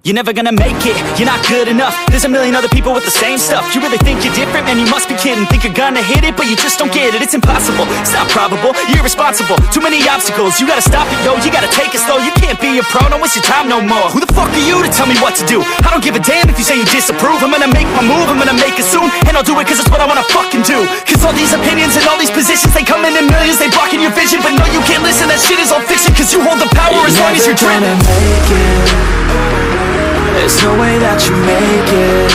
You're never gonna make it, you're not good enough. There's a million other people with the same stuff. You really think you're different? Man, you must be kidding. Think you're gonna hit it, but you just don't get it. It's impossible, it's not probable, you're irresponsible. Too many obstacles, you gotta stop it, yo. You gotta take it slow, you can't be a pro. Don't waste your time no more. Who the fuck are you to tell me what to do? I don't give a damn if you say you disapprove. I'm gonna make my move, I'm gonna make it soon. And I'll do it cause it's what I wanna fucking do. Cause all these opinions and all these positions, they come in millions, they blocking your vision. But no, you can't listen, that shit is all fiction. Cause you hold the power as long as you're dreaming. There's no way that you make it.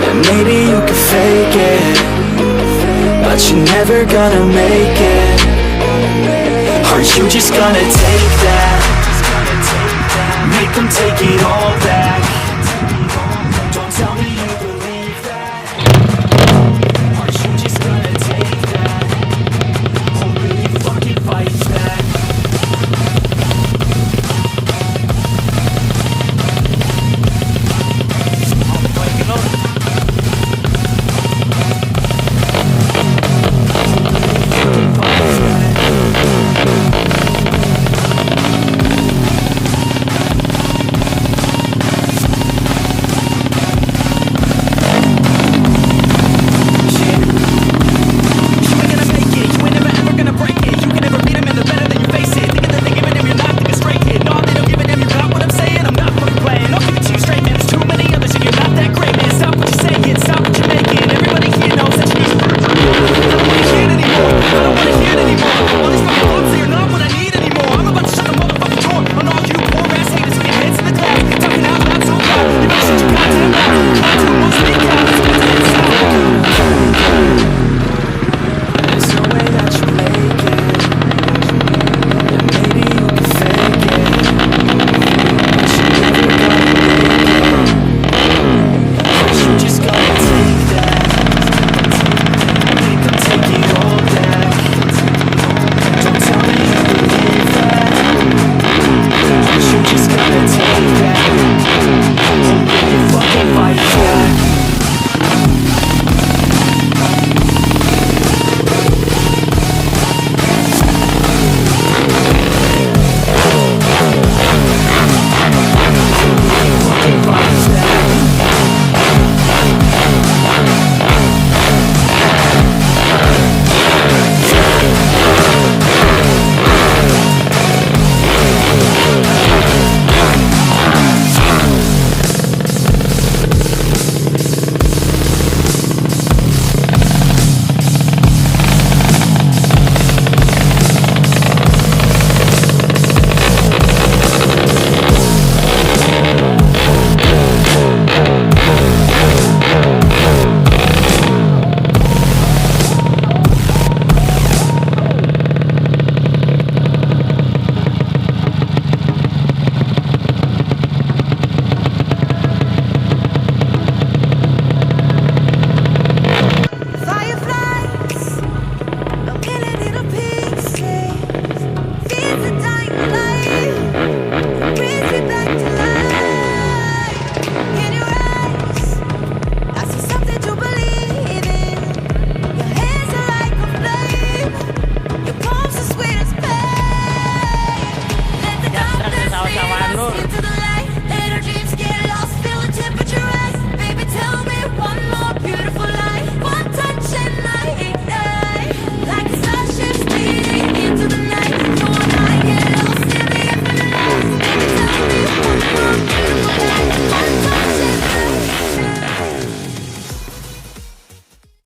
And maybe you can fake it, but you're never gonna make it. Are you just gonna take that? Make them take it all back. Don't tell me